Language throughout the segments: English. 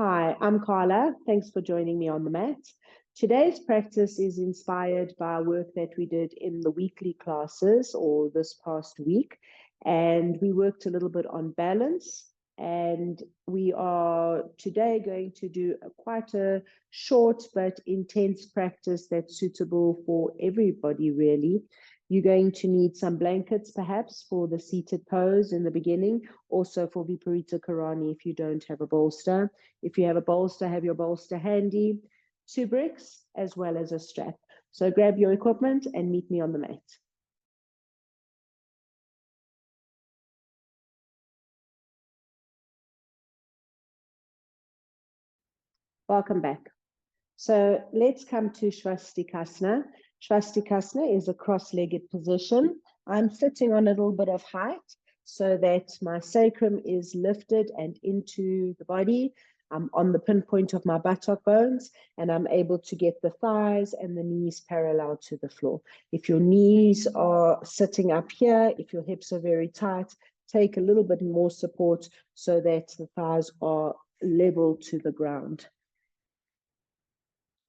Hi, I'm Carla. Thanks for joining me on the mat. Today's practice is inspired by work that we did in the weekly classes or this past week. And we worked a little bit on balance. And we are today going to do quite a short but intense practice that's suitable for everybody, really. You're going to need some blankets, perhaps, for the seated pose in the beginning, also for Viparita Karani if you don't have a bolster. If you have a bolster, have your bolster handy, 2 bricks, as well as a strap. So grab your equipment and meet me on the mat. Welcome back. So let's come to Svastikasana. Svastikasana is a cross-legged position. I'm sitting on a little bit of height so that my sacrum is lifted and into the body. I'm on the pinpoint of my buttock bones, and I'm able to get the thighs and the knees parallel to the floor. If your knees are sitting up here, if your hips are very tight, take a little bit more support so that the thighs are level to the ground.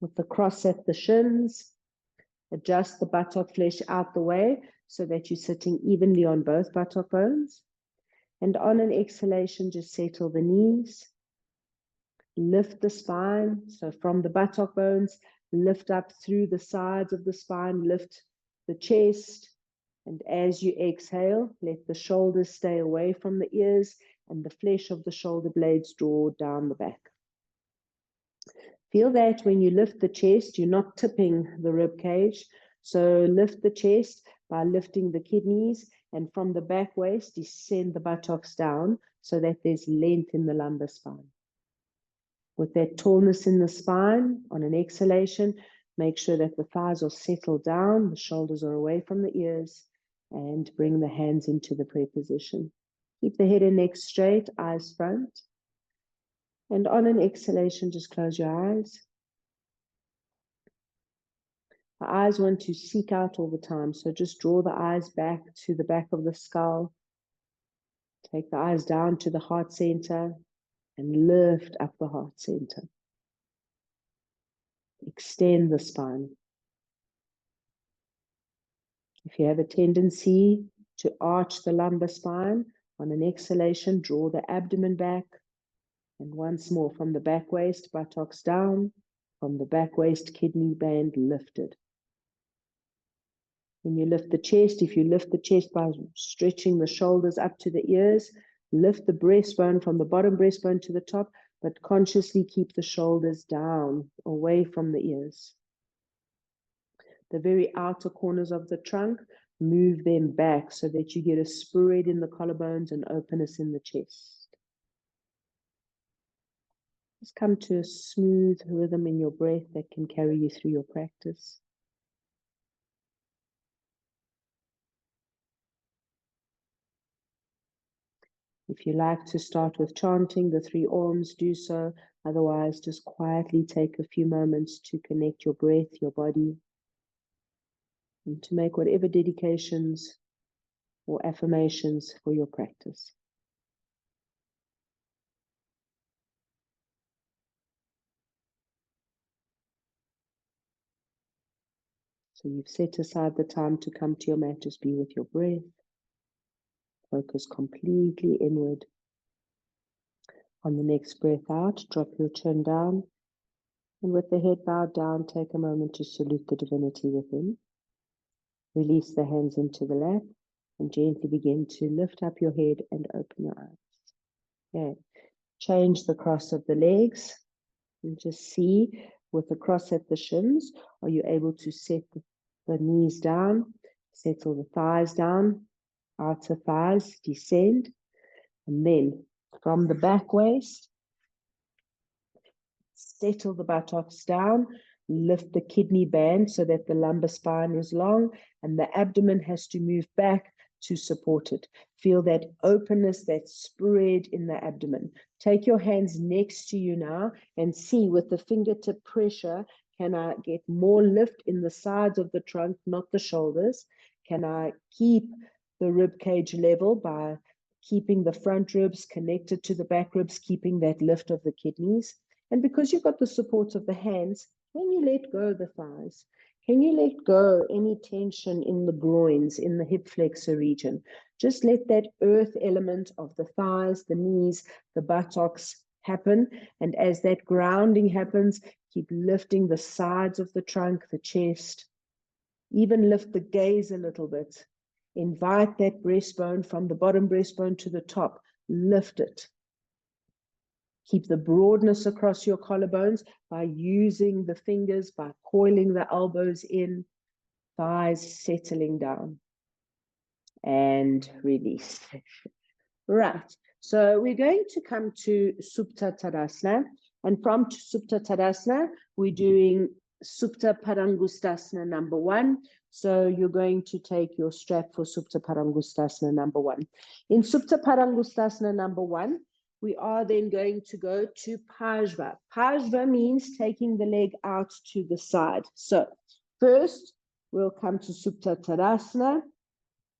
With the cross at the shins, adjust the buttock flesh out the way so that you're sitting evenly on both buttock bones. And on an exhalation, just settle the knees. Lift the spine. So from the buttock bones, lift up through the sides of the spine, lift the chest. And as you exhale, let the shoulders stay away from the ears and the flesh of the shoulder blades draw down the back. Feel that when you lift the chest, you're not tipping the rib cage. So lift the chest by lifting the kidneys, and from the back waist, descend the buttocks down so that there's length in the lumbar spine. With that tallness in the spine, on an exhalation, make sure that the thighs are settled down, the shoulders are away from the ears, and bring the hands into the prayer position. Keep the head and neck straight, eyes front. And on an exhalation, just close your eyes. The eyes want to seek out all the time, so just draw the eyes back to the back of the skull. Take the eyes down to the heart center and lift up the heart center. Extend the spine. If you have a tendency to arch the lumbar spine, on an exhalation, draw the abdomen back. And once more, from the back waist, buttocks down. From the back waist, kidney band lifted. When you lift the chest, if you lift the chest by stretching the shoulders up to the ears, lift the breastbone from the bottom breastbone to the top, but consciously keep the shoulders down, away from the ears. The very outer corners of the trunk, move them back so that you get a spread in the collarbones and openness in the chest. Just come to a smooth rhythm in your breath that can carry you through your practice. If you like to start with chanting the 3 Oms, do so. Otherwise, just quietly take a few moments to connect your breath, your body, and to make whatever dedications or affirmations for your practice. So you've set aside the time to come to your mat, just be with your breath. Focus completely inward. On the next breath out, drop your chin down. And with the head bowed down, take a moment to salute the divinity within. Release the hands into the lap and gently begin to lift up your head and open your eyes. Okay. Change the cross of the legs and just see with the cross at the shins, are you able to set the knees down, settle the thighs down, outer thighs descend, and then from the back waist, settle the buttocks down, lift the kidney band so that the lumbar spine is long and the abdomen has to move back to support it. Feel that openness, that spread in the abdomen. Take your hands next to you now and see with the fingertip pressure, can I get more lift in the sides of the trunk, not the shoulders? Can I keep the rib cage level by keeping the front ribs connected to the back ribs, keeping that lift of the kidneys. And because you've got the support of the hands, can you let go the thighs? Can you let go any tension in the groins, in the hip flexor region? Just let that earth element of the thighs, the knees, the buttocks happen. And as that grounding happens, keep lifting the sides of the trunk, the chest. Even lift the gaze a little bit. Invite that breastbone from the bottom breastbone to the top. Lift it. Keep the broadness across your collarbones by using the fingers, by coiling the elbows in, thighs settling down. And release. Right. So we're going to come to Supta Tadasana. And from Supta Tadasana, we're doing Supta Padangustasana number 1. So you're going to take your strap for Supta Padangustasana number 1. In Supta Padangustasana number 1, we are then going to go to Pajva. Pajva means taking the leg out to the side. So first, we'll come to Supta Tadasana.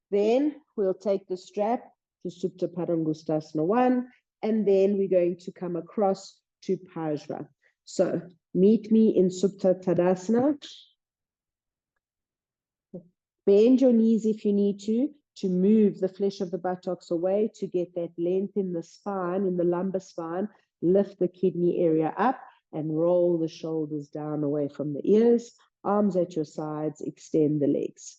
Then we'll take the strap to Supta Padangustasana 1, and then we're going to come across to Pajva. So meet me in Supta Tadasana. Bend your knees if you need to move the flesh of the buttocks away, to get that length in the spine, in the lumbar spine. Lift the kidney area up and roll the shoulders down away from the ears. Arms at your sides, extend the legs.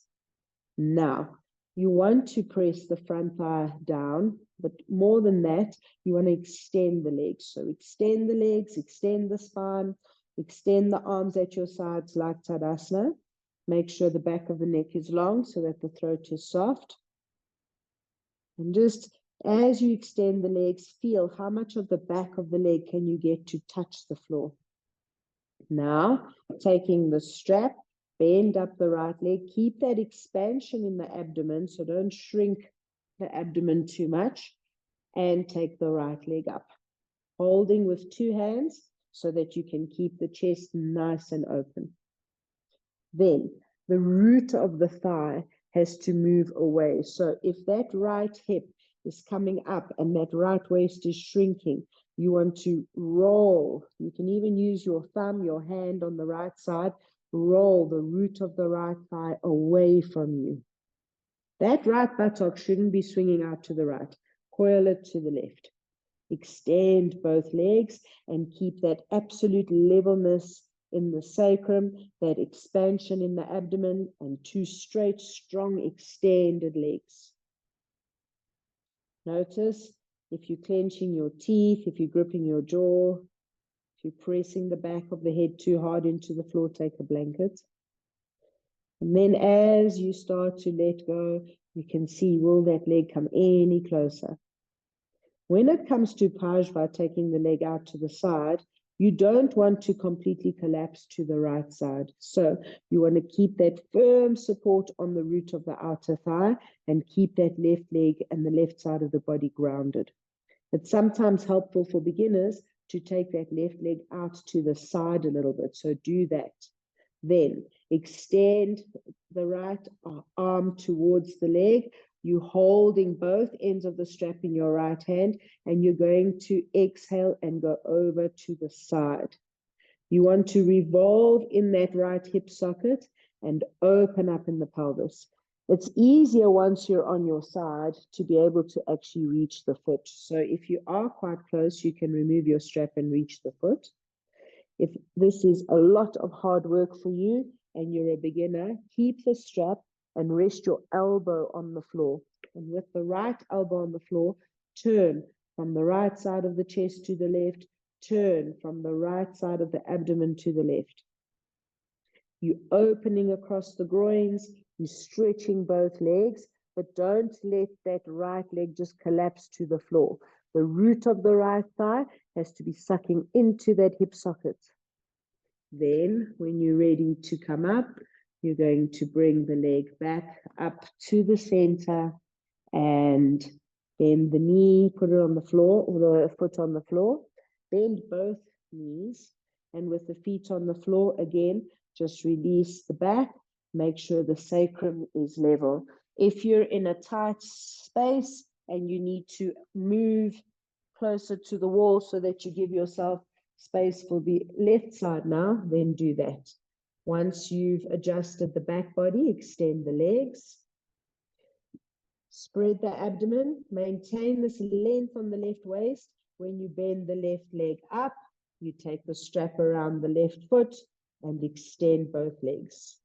Now, you want to press the front thigh down, but more than that, you want to extend the legs. So extend the legs, extend the spine, extend the arms at your sides like Tadasana. Make sure the back of the neck is long so that the throat is soft. And just as you extend the legs, feel how much of the back of the leg can you get to touch the floor. Now, taking the strap, bend up the right leg. Keep that expansion in the abdomen, so don't shrink the abdomen too much. And take the right leg up. Holding with 2 hands so that you can keep the chest nice and open. Then, the root of the thigh has to move away. So if that right hip is coming up and that right waist is shrinking, you want to roll. You can even use your thumb, your hand on the right side. Roll the root of the right thigh away from you. That right buttock shouldn't be swinging out to the right. Coil it to the left. Extend both legs and keep that absolute levelness in the sacrum, that expansion in the abdomen, and 2 straight, strong, extended legs. Notice if you're clenching your teeth, if you're gripping your jaw, if you're pressing the back of the head too hard into the floor, take a blanket. And then as you start to let go, you can see, will that leg come any closer? When it comes to Pajva, taking the leg out to the side, you don't want to completely collapse to the right side. So you want to keep that firm support on the root of the outer thigh and keep that left leg and the left side of the body grounded. It's sometimes helpful for beginners to take that left leg out to the side a little bit. So do that. Then extend the right arm towards the leg. You're holding both ends of the strap in your right hand, and you're going to exhale and go over to the side. You want to revolve in that right hip socket and open up in the pelvis. It's easier once you're on your side to be able to actually reach the foot. So if you are quite close, you can remove your strap and reach the foot. If this is a lot of hard work for you and you're a beginner, keep the strap and rest your elbow on the floor. And with the right elbow on the floor, turn from the right side of the chest to the left, turn from the right side of the abdomen to the left. You're opening across the groins, you're stretching both legs, but don't let that right leg just collapse to the floor. The root of the right thigh has to be sucking into that hip socket. Then, when you're ready to come up, you're going to bring the leg back up to the center and bend the knee, put it on the floor, or the foot on the floor. Bend both knees, and with the feet on the floor, again, just release the back. Make sure the sacrum is level. If you're in a tight space, and you need to move closer to the wall so that you give yourself space for the left side now, then do that. Once you've adjusted the back body, extend the legs. Spread the abdomen, maintain this length on the left waist. When you bend the left leg up, you take the strap around the left foot and extend both legs.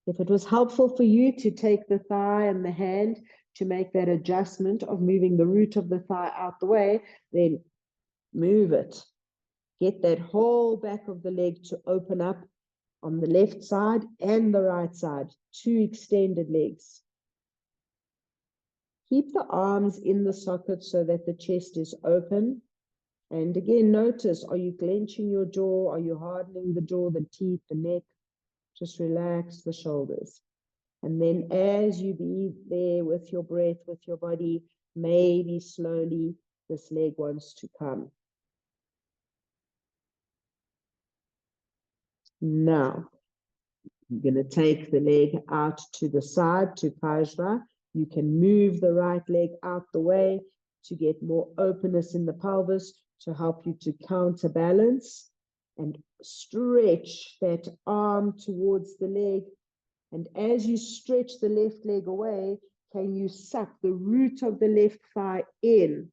If it was helpful for you to take the thigh and the hand to make that adjustment of moving the root of the thigh out the way, then move it. Get that whole back of the leg to open up on the left side and the right side, 2 extended legs. Keep the arms in the socket so that the chest is open. And again, notice, are you clenching your jaw? Are you hardening the jaw, the teeth, the neck? Just relax the shoulders. And then as you be there with your breath, with your body, maybe slowly this leg wants to come. Now, you're going to take the leg out to the side to Pajva. You can move the right leg out the way to get more openness in the pelvis to help you to counterbalance and stretch that arm towards the leg. And as you stretch the left leg away, can you suck the root of the left thigh in?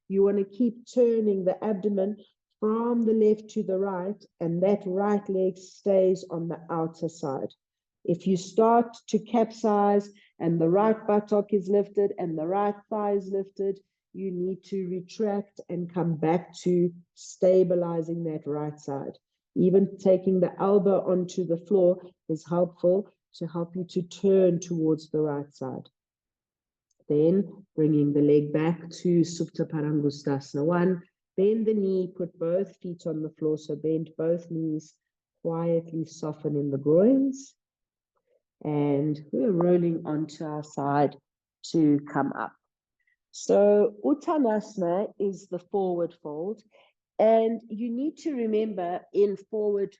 You want to keep turning the abdomen from the left to the right, and that right leg stays on the outer side. If you start to capsize and the right buttock is lifted and the right thigh is lifted, you need to retract and come back to stabilizing that right side. Even taking the elbow onto the floor is helpful to help you to turn towards the right side. Then bringing the leg back to Supta Parangustasana 1. Bend the knee, put both feet on the floor. So bend both knees, quietly soften in the groins. And we're rolling onto our side to come up. So Uttanasana is the forward fold. And you need to remember in forward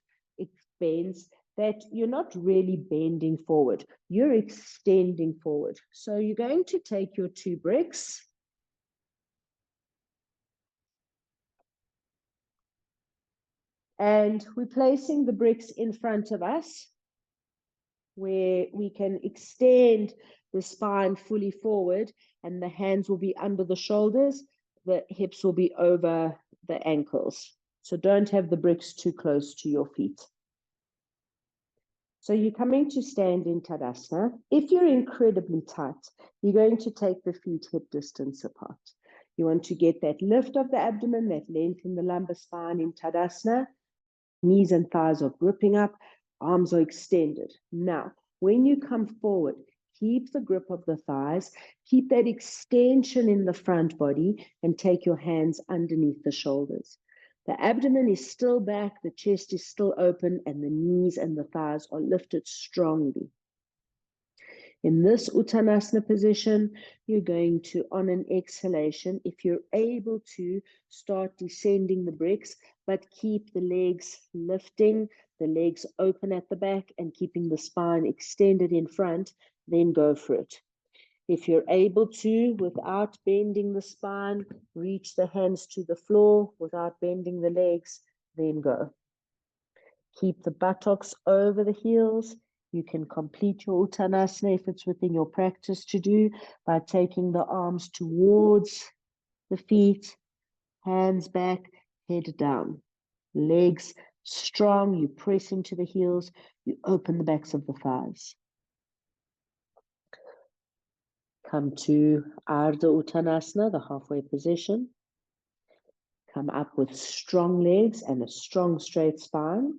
bends that you're not really bending forward. You're extending forward. So you're going to take your 2 bricks. And we're placing the bricks in front of us where we can extend the spine fully forward and the hands will be under the shoulders. The hips will be over the ankles. So don't have the bricks too close to your feet. So you're coming to stand in Tadasana. If you're incredibly tight, you're going to take the feet hip distance apart. You want to get that lift of the abdomen, that length in the lumbar spine in Tadasana. Knees and thighs are gripping up, arms are extended. Now, when you come forward, keep the grip of the thighs, keep that extension in the front body, and take your hands underneath the shoulders. The abdomen is still back, the chest is still open, and the knees and the thighs are lifted strongly. In this Uttanasana position, you're going to, on an exhalation, if you're able to, start descending the bricks, but keep the legs lifting, the legs open at the back, and keeping the spine extended in front, then go for it. If you're able to, without bending the spine, reach the hands to the floor without bending the legs, then go. Keep the buttocks over the heels. You can complete your Uttanasana if it's within your practice to do by taking the arms towards the feet, hands back, head down. Legs strong, you press into the heels, you open the backs of the thighs. Come to Ardha Uttanasana, the halfway position. Come up with strong legs and a strong straight spine.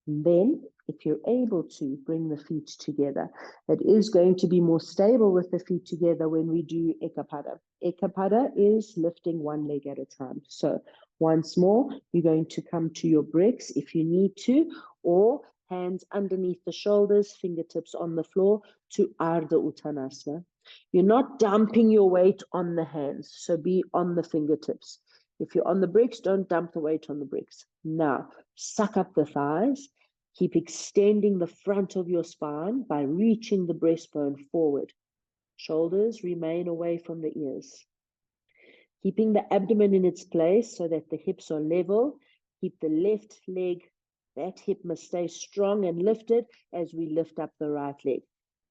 And then, if you're able to, bring the feet together. It is going to be more stable with the feet together when we do Ekapada. Ekapada is lifting one leg at a time. So once more, you're going to come to your bricks if you need to, or hands underneath the shoulders, fingertips on the floor to Ardha Uttanasana. You're not dumping your weight on the hands, so be on the fingertips. If you're on the bricks, don't dump the weight on the bricks. Now, suck up the thighs. Keep extending the front of your spine by reaching the breastbone forward. Shoulders remain away from the ears. Keeping the abdomen in its place so that the hips are level. Keep the left leg, that hip must stay strong and lifted as we lift up the right leg.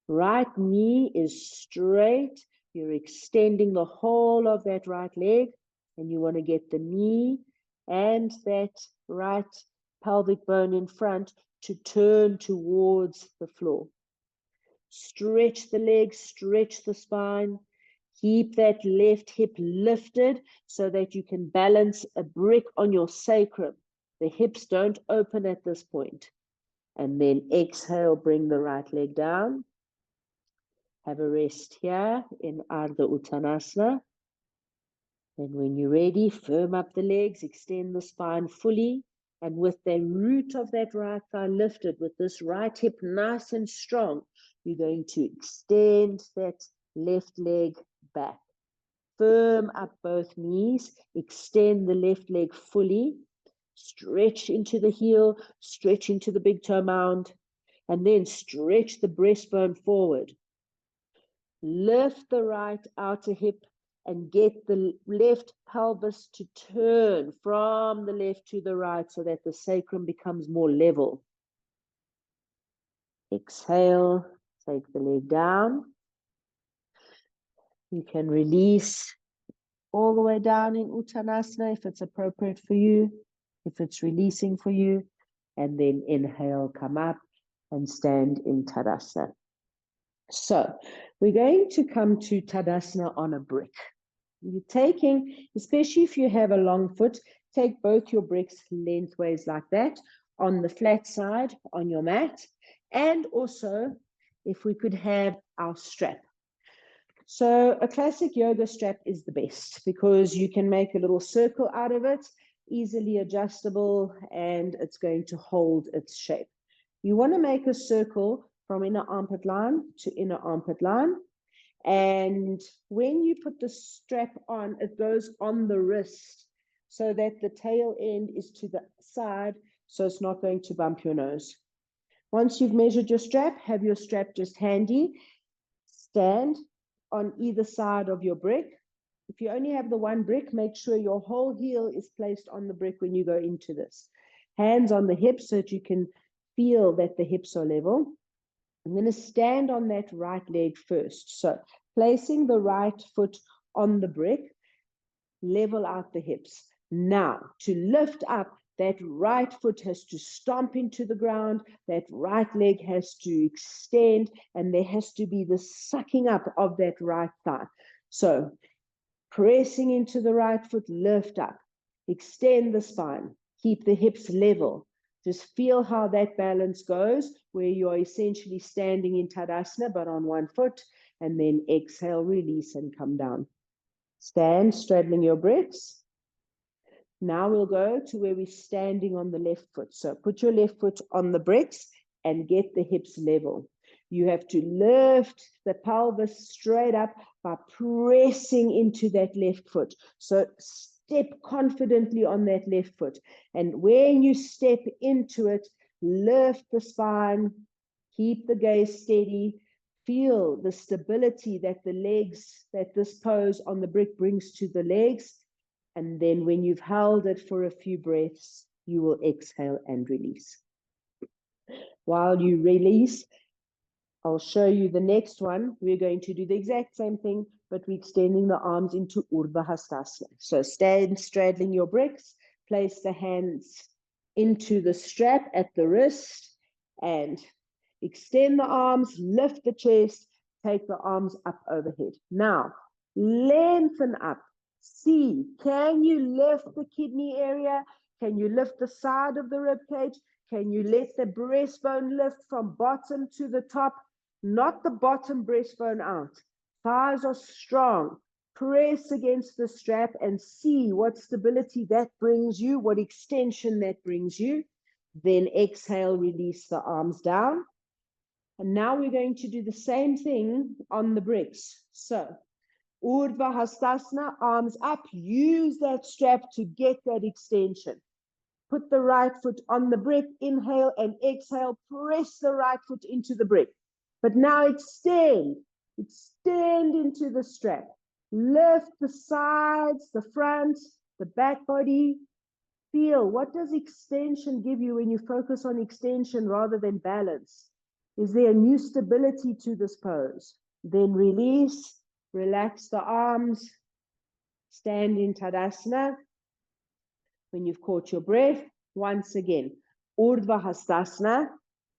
Right knee is straight. You're extending the whole of that right leg, and you want to get the knee and that right pelvic bone in front to turn towards the floor. Stretch the legs, stretch the spine. Keep that left hip lifted so that you can balance a brick on your sacrum. The hips don't open at this point. And then exhale, bring the right leg down. Have a rest here in Ardha Uttanasana. And when you're ready, firm up the legs, extend the spine fully. And with the root of that right thigh lifted, with this right hip nice and strong, you're going to extend that left leg back. Firm up both knees, extend the left leg fully, stretch into the heel, stretch into the big toe mound, and then stretch the breastbone forward. Lift the right outer hip and get the left pelvis to turn from the left to the right so that the sacrum becomes more level. Exhale, take the leg down. You can release all the way down in Uttanasana if it's appropriate for you, if it's releasing for you, and then inhale, come up and stand in Tadasana. So we're going to come to Tadasana on a brick. You're taking, especially if you have a long foot, take both your bricks lengthways like that on the flat side on your mat, and also if we could have our strap. So a classic yoga strap is the best because you can make a little circle out of it, easily adjustable, and it's going to hold its shape. You want to make a circle from inner armpit line to inner armpit line. And when you put the strap on, it goes on the wrist so that the tail end is to the side, so it's not going to bump your nose. Once you've measured your strap, have your strap just handy. Stand on either side of your brick. If you only have the one brick, make sure your whole heel is placed on the brick when you go into this. Hands on the hips so that you can feel that the hips are level. I'm going to stand on that right leg first. So placing the right foot on the brick, level out the hips. Now, to lift up, that right foot has to stomp into the ground, that right leg has to extend, and there has to be the sucking up of that right thigh. So pressing into the right foot, lift up, extend the spine, keep the hips level. Just feel how that balance goes, where you're essentially standing in Tadasana, but on one foot, and then exhale, release, and come down. Stand, straddling your bricks. Now we'll go to where we're standing on the left foot. So put your left foot on the bricks and get the hips level. You have to lift the pelvis straight up by pressing into that left foot. So step confidently on that left foot. And when you step into it, lift the spine, keep the gaze steady, feel the stability that the legs, that this pose on the brick brings to the legs. And then when you've held it for a few breaths, you will exhale and release. While you release, I'll show you the next one. We're going to do the exact same thing, but we're extending the arms into Urdhva Hastasana. So stand straddling your bricks, place the hands into the strap at the wrist, and extend the arms, lift the chest, take the arms up overhead. Now, lengthen up. See, can you lift the kidney area? Can you lift the side of the rib cage? Can you let the breastbone lift from bottom to the top? Not the bottom breastbone out. Thighs are strong. Press against the strap and see what stability that brings you, what extension that brings you. Then exhale, release the arms down. And now we're going to do the same thing on the bricks. So Urdhva Hastasana, arms up, use that strap to get that extension. Put the right foot on the brick, inhale and exhale, press the right foot into the brick. But now extend, Extend into the strap. Lift the sides, the front, the back body. Feel, what does extension give you when you focus on extension rather than balance? Is there a new stability to this pose? Then release, relax the arms, stand in Tadasana. When you've caught your breath, once again, Urdhva Hastasana,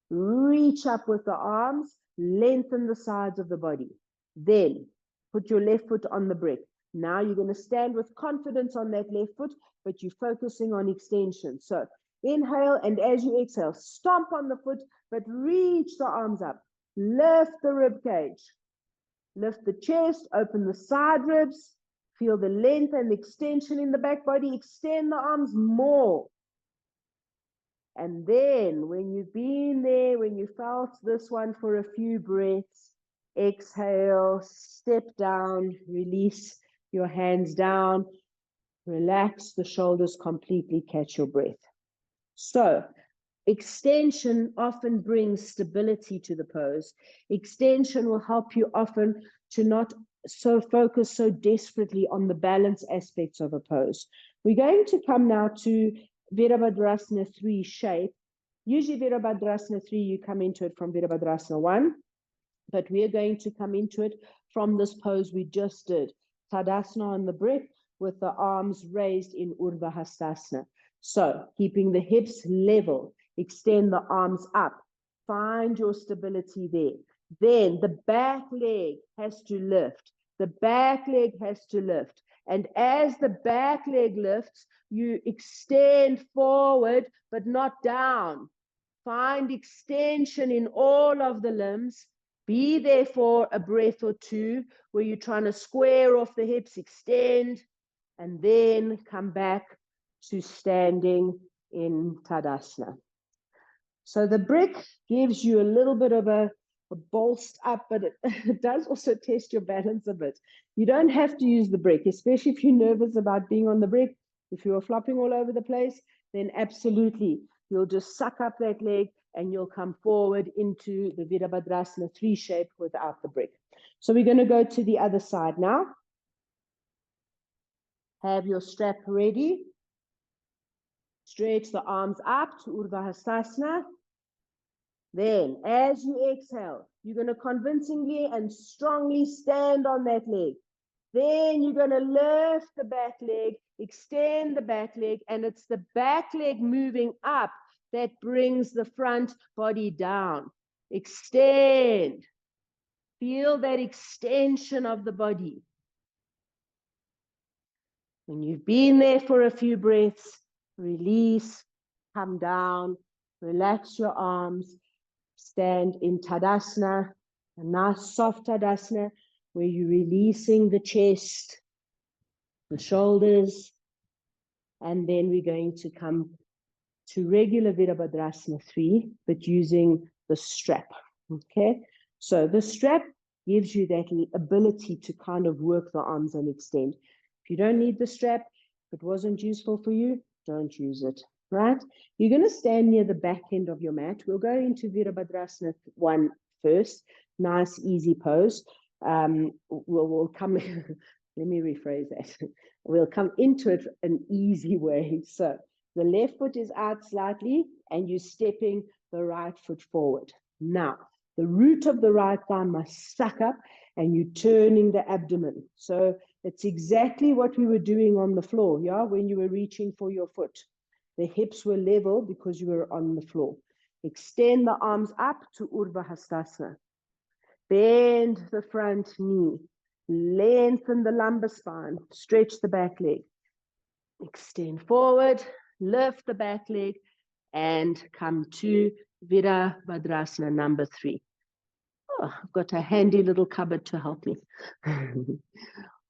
reach up with the arms, lengthen the sides of the body. Then put your left foot on the brick. Now you're going to stand with confidence on that left foot, but you're focusing on extension. So inhale, and as you exhale, stomp on the foot, but reach the arms up. Lift the rib cage. Lift the chest, open the side ribs. Feel the length and extension in the back body. Extend the arms more. And then when you've been there, when you felt this one for a few breaths, exhale, step down, release your hands down, relax the shoulders completely, catch your breath. So extension often brings stability to the pose. Extension will help you often to not so focus so desperately on the balance aspects of a pose. We're going to come now to Virabhadrasana 3 shape. Usually Virabhadrasana 3, you come into it from Virabhadrasana 1, but we are going to come into it from this pose we just did. Tadasana on the brick with the arms raised in Urdhva Hastasana. So keeping the hips level, extend the arms up, find your stability there. Then the back leg has to lift. The back leg has to lift. And as the back leg lifts, you extend forward, but not down. Find extension in all of the limbs. Be there for a breath or two where you're trying to square off the hips, extend, and then come back to standing in Tadasana. So the brick gives you a little bit of a bolster up, but it does also test your balance a bit. You don't have to use the brick, especially if you're nervous about being on the brick. If you're flopping all over the place, then absolutely, you'll just suck up that leg and you'll come forward into the Virabhadrasana 3 shape without the brick. So we're going to go to the other side now. Have your strap ready. Stretch the arms up to Urdhva Hastasana. Then, as you exhale, you're going to convincingly and strongly stand on that leg. Then you're going to lift the back leg, extend the back leg, and it's the back leg moving up that brings the front body down. Extend. Feel that extension of the body. When you've been there for a few breaths, release, come down, relax your arms, stand in Tadasana, a nice soft Tadasana where you're releasing the chest, the shoulders, and then we're going to come to regular Virabhadrasana 3, but using the strap, okay? So the strap gives you that ability to kind of work the arms and extend. If you don't need the strap, if it wasn't useful for you, don't use it, right? You're going to stand near the back end of your mat. We'll go into Virabhadrasana 1 first. Nice, easy pose. We'll come, let me rephrase that. We'll come into it an easy way. So the left foot is out slightly and you're stepping the right foot forward. Now, the root of the right thigh must suck up and you're turning the abdomen. So it's exactly what we were doing on the floor, yeah, when you were reaching for your foot. The hips were level because you were on the floor. Extend the arms up to Urdhva Hastasana. Bend the front knee. Lengthen the lumbar spine. Stretch the back leg. Extend forward. Lift the back leg. And come to Virabhadrasana number 3. Oh, I've got a handy little cupboard to help me.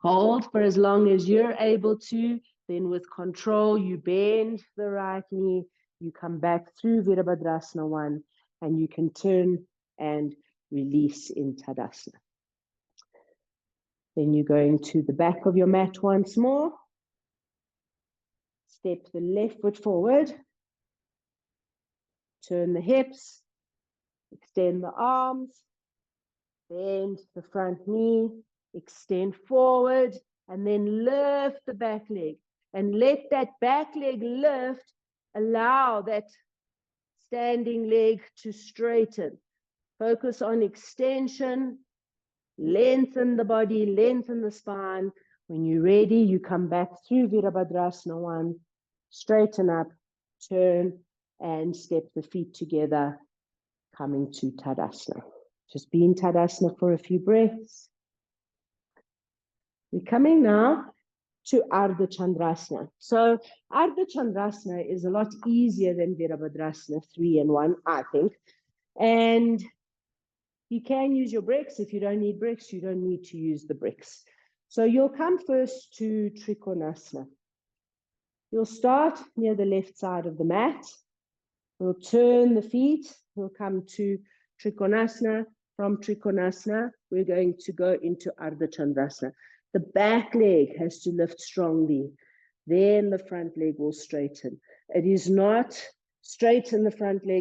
Hold for as long as you're able to. Then with control, you bend the right knee. You come back through Virabhadrasana 1 and you can turn and release in Tadasana. Then you're going to the back of your mat once more. Step the left foot forward. Turn the hips. Extend the arms. Bend the front knee, extend forward, and then lift the back leg. And let that back leg lift, allow that standing leg to straighten. Focus on extension, lengthen the body, lengthen the spine. When you're ready, you come back through Virabhadrasana 1, straighten up, turn, and step the feet together, coming to Tadasana. Just be in Tadasana for a few breaths. We're coming now to Ardha Chandrasana. So Ardha Chandrasana is a lot easier than Virabhadrasana 3 and 1, I think. And you can use your bricks. If you don't need bricks, you don't need to use the bricks. So you'll come first to Trikonasana. You'll start near the left side of the mat. We'll turn the feet. We'll come to Trikonasana. From Trikonasana, we're going to go into Ardha Chandrasana. The back leg has to lift strongly. Then the front leg will straighten. It is not straighten the front leg